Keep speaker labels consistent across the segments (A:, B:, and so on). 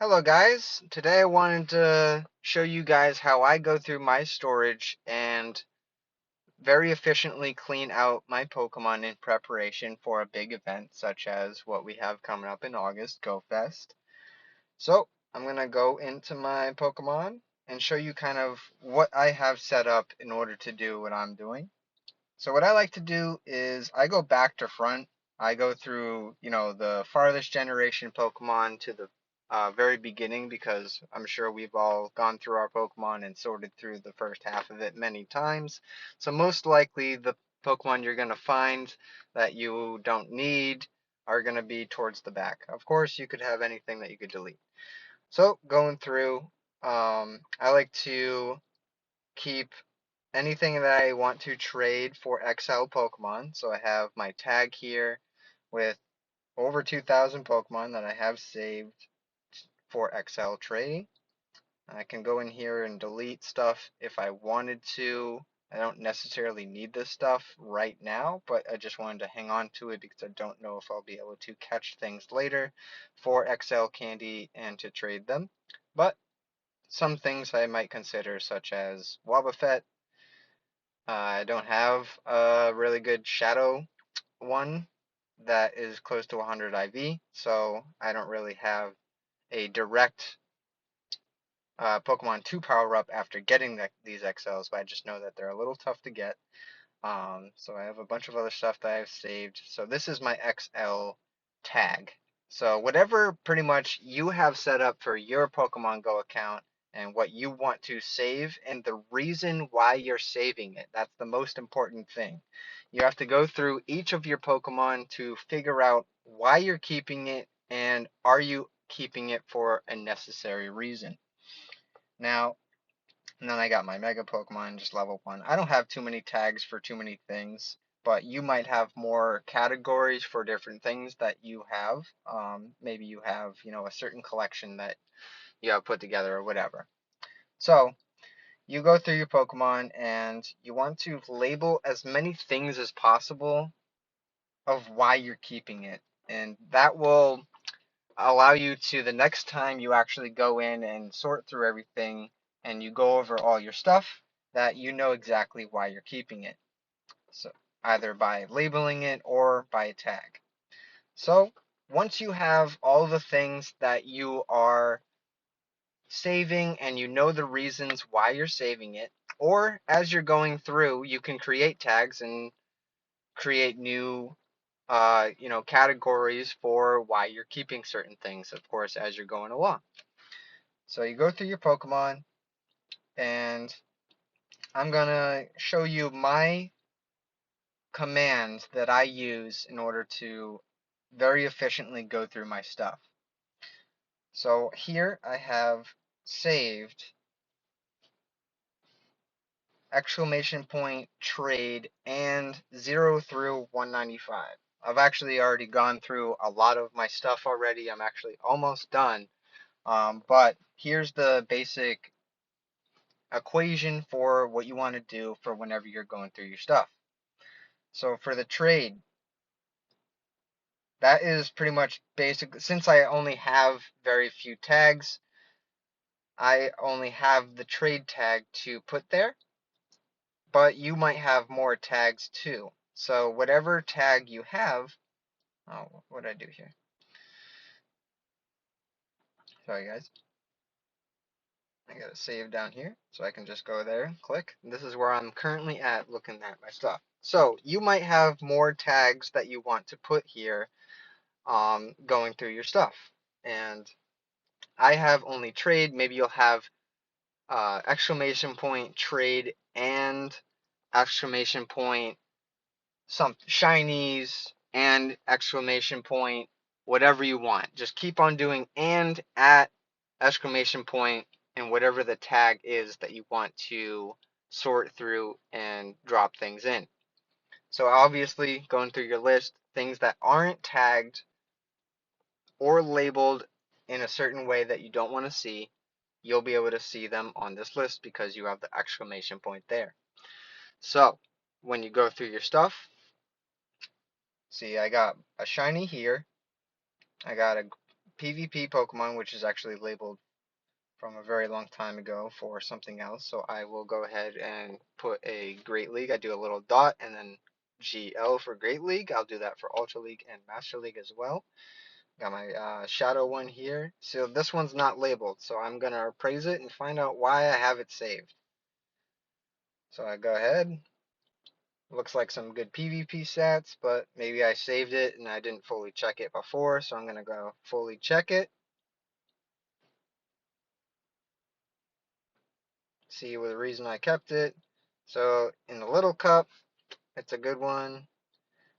A: Hello guys, today I wanted to show you guys how I go through my storage and very efficiently clean out my Pokemon in preparation for a big event such as what we have coming up in August, Go Fest. So I'm going to go into my Pokemon and show you kind of what I have set up in order to do what I'm doing. So what I like to do is I go back to front. I go through, the farthest generation Pokemon to the very beginning because I'm sure we've all gone through our Pokemon and sorted through the first half of it many times. So most likely the Pokemon you're going to find that you don't need are going to be towards the back. Of course, you could have anything that you could delete. So going through, I like to keep anything that I want to trade for XL Pokemon. So I have my tag here with over 2,000 Pokemon that I have saved for XL trading. I can go in here and delete stuff if I wanted to. I don't necessarily need this stuff right now, but I just wanted to hang on to it because I don't know if I'll be able to catch things later for XL candy and to trade them. But some things I might consider, such as Wobbuffet. I don't have a really good Shadow one that is close to 100 IV, so I don't really have a direct Pokemon to power up after getting these XLs, but I just know that they're a little tough to get. So I have a bunch of other stuff that I've saved. So this is my XL tag. So whatever pretty much you have set up for your Pokemon Go account and what you want to save and the reason why you're saving it. That's the most important thing. You have to go through each of your Pokemon to figure out why you're keeping it and are you keeping it for a necessary reason. Now, and then I got my Mega Pokemon, just level 1. I don't have too many tags for too many things, but you might have more categories for different things that you have. Maybe you have, a certain collection that you have put together or whatever. So, you go through your Pokemon and you want to label as many things as possible of why you're keeping it. And that will allow you to, the next time you actually go in and sort through everything and you go over all your stuff, that you know exactly why you're keeping it. So either by labeling it or by a tag. So once you have all the things that you are saving and you know the reasons why you're saving it, or as you're going through, you can create tags and create new categories for why you're keeping certain things, of course, as you're going along. So you go through your Pokemon, and I'm gonna show you my commands that I use in order to very efficiently go through my stuff. So here I have saved exclamation point trade and 0 through 195. I've actually already gone through a lot of my stuff already. I'm actually almost done. But here's the basic equation for what you want to do for whenever you're going through your stuff. So for the trade, that is pretty much basic. Since I only have very few tags, I only have the trade tag to put there, but you might have more tags too. So whatever tag you have, oh, what did I do here? Sorry guys. I got it saved down here, so I can just go there and click. This is where I'm currently at looking at my stuff. So you might have more tags that you want to put here going through your stuff. And I have only trade. Maybe you'll have exclamation point trade and exclamation point some shinies and exclamation point whatever you want. Just keep on doing and at exclamation point and whatever the tag is that you want to sort through and drop things in. So obviously going through your list, things that aren't tagged or labeled in a certain way that you don't want to see, you'll be able to see them on this list because you have the exclamation point there. So when you go through your stuff, see I got a shiny here, I got a PvP Pokemon, which is actually labeled from a very long time ago for something else. So I will go ahead and put a Great League. I do a little dot and then GL for Great League. I'll do that for Ultra League and Master League as well. Got my Shadow one here. So this one's not labeled. So I'm going to appraise it and find out why I have it saved. So I go ahead. Looks like some good PvP stats, but maybe I saved it and I didn't fully check it before. So I'm going to go fully check it. See what the reason I kept it. So in the little cup, it's a good one.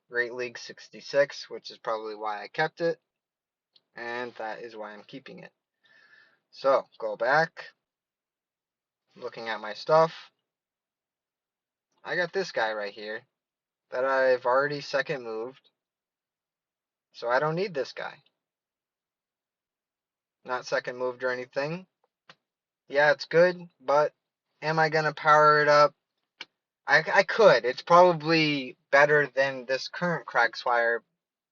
A: Great League 66, which is probably why I kept it. And that is why I'm keeping it. So go back. Looking at my stuff. I got this guy right here that I've already second moved. So I don't need this guy. Not second moved or anything. Yeah, it's good, but am I going to power it up? I could. It's probably better than this current Cragsfire,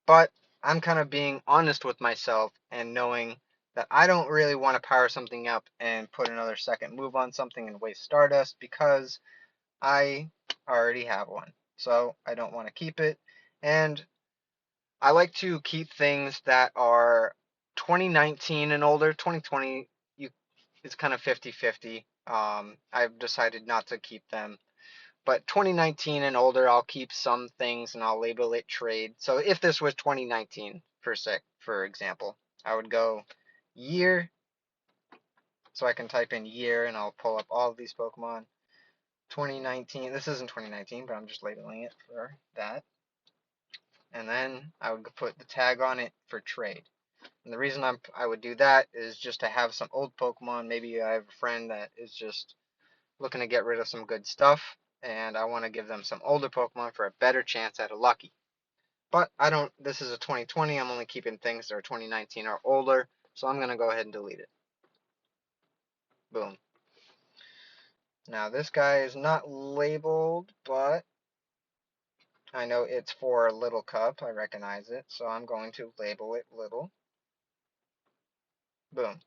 A: but I'm kind of being honest with myself and knowing that I don't really want to power something up and put another second move on something and waste Stardust because I already have one. So I don't want to keep it. And I like to keep things that are 2019 and older. 2020, it's kind of 50-50. I've decided not to keep them. But 2019 and older, I'll keep some things and I'll label it trade. So if this was 2019, for example, I would go year. So I can type in year and I'll pull up all of these Pokemon. 2019, this isn't 2019, but I'm just labeling it for that. And then I would put the tag on it for trade. And the reason I would do that is just to have some old Pokemon. Maybe I have a friend that is just looking to get rid of some good stuff, and I want to give them some older Pokemon for a better chance at a lucky. But I don't, this is a 2020, I'm only keeping things that are 2019 or older, so I'm going to go ahead and delete it. Boom. Now this guy is not labeled, but I know it's for Little Cup, I recognize it, so I'm going to label it Little. Boom.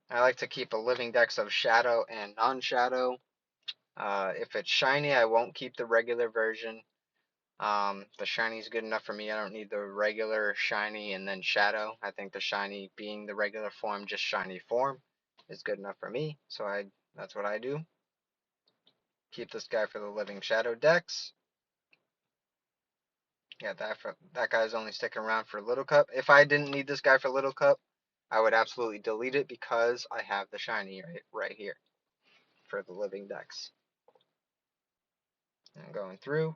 A: I like to keep a living dex of Shadow and non-Shadow. If it's shiny, I won't keep the regular version. The shiny is good enough for me. I don't need the regular shiny and then shadow. I think the shiny being the regular form, just shiny form, is good enough for me. So that's what I do. Keep this guy for the living shadow dex. Yeah, that guy's only sticking around for Little Cup. If I didn't need this guy for Little Cup, I would absolutely delete it because I have the shiny right here for the living dex. And going through.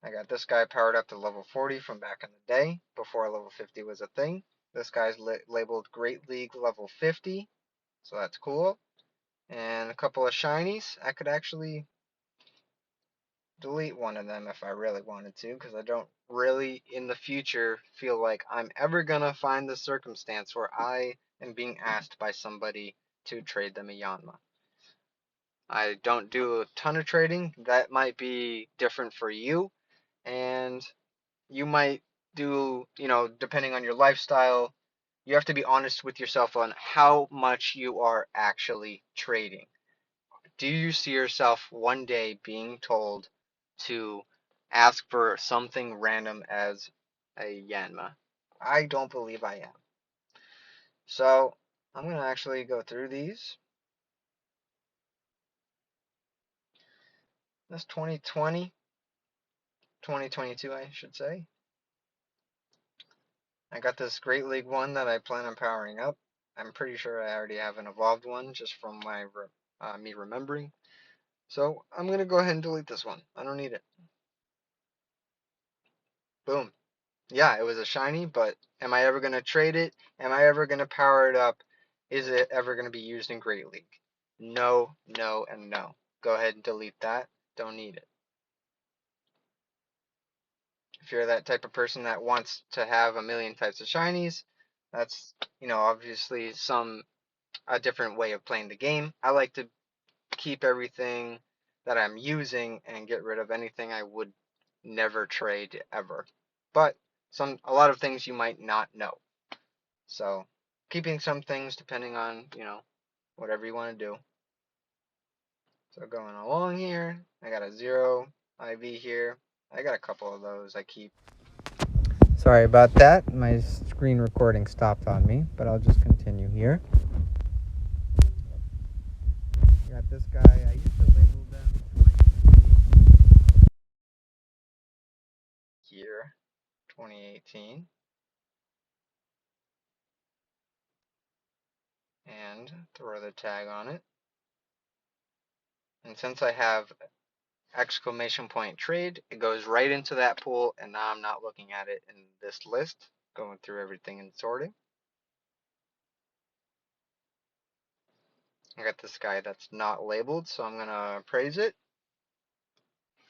A: I got this guy powered up to level 40 from back in the day, before level 50 was a thing. This guy's labeled Great League level 50, so that's cool. And a couple of shinies. I could actually delete one of them if I really wanted to, because I don't really, in the future, feel like I'm ever gonna find the circumstance where I am being asked by somebody to trade them a Yanma. I don't do a ton of trading. That might be different for you, and you might do, depending on your lifestyle, you have to be honest with yourself on how much you are actually trading. Do you see yourself one day being told to ask for something random as a Yanma? I don't believe I am. So I'm going to actually go through these. That's 2020, 2022, I should say. I got this Great League one that I plan on powering up. I'm pretty sure I already have an evolved one just from me remembering. So I'm going to go ahead and delete this one. I don't need it. Boom. Yeah, it was a shiny, but am I ever going to trade it? Am I ever going to power it up? Is it ever going to be used in Great League? No, no, and no. Go ahead and delete that. Don't need it. If you're that type of person that wants to have a million types of shinies, that's, obviously a different way of playing the game. I like to keep everything that I'm using and get rid of anything I would never trade ever. But a lot of things you might not know. So keeping some things depending on, whatever you want to do. So going along here, I got a 0 IV here. I got a couple of those I keep. Sorry about that. My screen recording stopped on me, but I'll just continue here. Got this guy. I used to label them here, 2018. And throw the tag on it. And since I have exclamation point trade, it goes right into that pool, and now I'm not looking at it in this list, going through everything and sorting. I got this guy that's not labeled, so I'm gonna appraise it.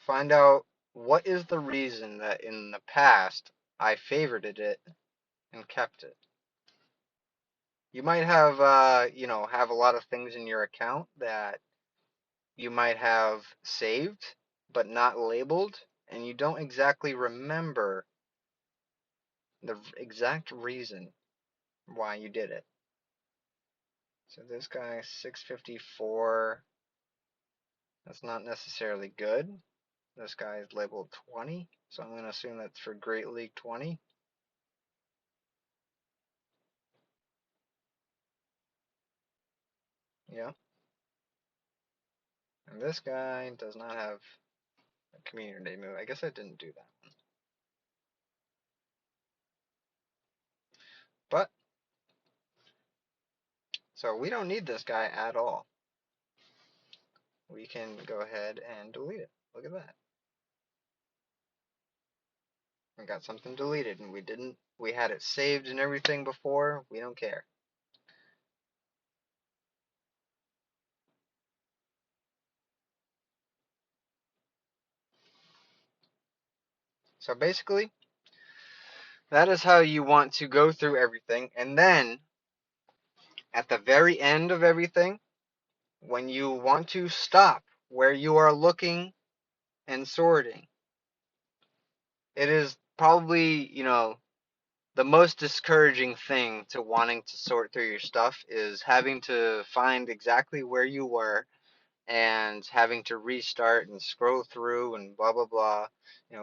A: Find out what is the reason that in the past I favorited it and kept it. You might have, have a lot of things in your account that you might have saved but not labeled, and you don't exactly remember the exact reason why you did it. So this guy, 654, that's not necessarily good. This guy is labeled 20, so I'm going to assume that's for Great League 20. Yeah. And this guy does not have a community move. I guess I didn't do that one. But, so we don't need this guy at all. We can go ahead and delete it. Look at that. We got something deleted, and we had it saved and everything before. We don't care. So basically, that is how you want to go through everything. And then, at the very end of everything, when you want to stop where you are looking and sorting, it is probably, the most discouraging thing to wanting to sort through your stuff is having to find exactly where you were and having to restart and scroll through and blah blah blah.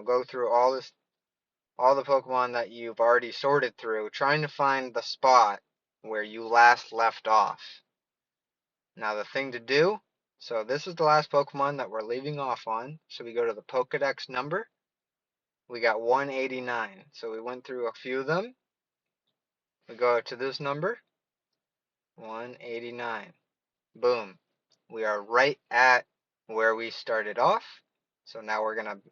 A: Go through all the Pokemon that you've already sorted through, trying to find the spot where you last left off. Now the thing to do, so this is the last Pokemon that we're leaving off on. So we go to the Pokedex number. We got 189. So we went through a few of them. We go to this number, 189. Boom. We are right at where we started off. So now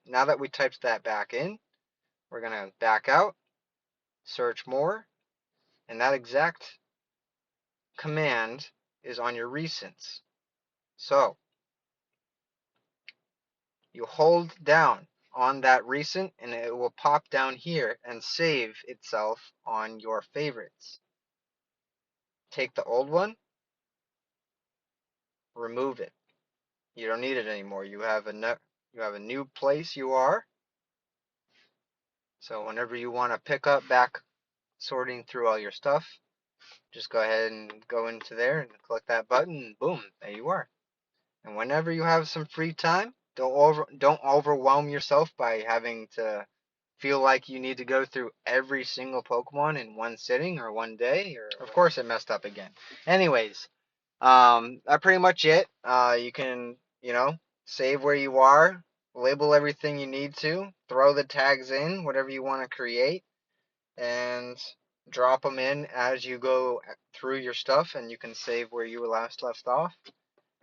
A: now that we typed that back in, we're gonna back out, search more, and that exact command is on your recents. So you hold down on that recent and it will pop down here and save itself on your favorites. Take the old one, remove it. You don't need it anymore. You have a new place you are. So whenever you want to pick up back sorting through all your stuff, just go ahead and go into there and click that button, and boom, there you are. And whenever you have some free time, don't overwhelm yourself by having to feel like you need to go through every single Pokemon in one sitting or one day. Or of course, it messed up again. Anyways, that's pretty much it. You can, save where you are, label everything you need to, throw the tags in, whatever you want to create, and drop them in as you go through your stuff, and you can save where you were last left off.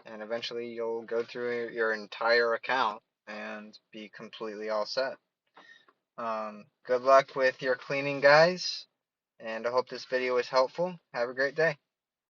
A: And eventually you'll go through your entire account and be completely all set. Good luck with your cleaning, guys, and I hope this video was helpful. Have a great day.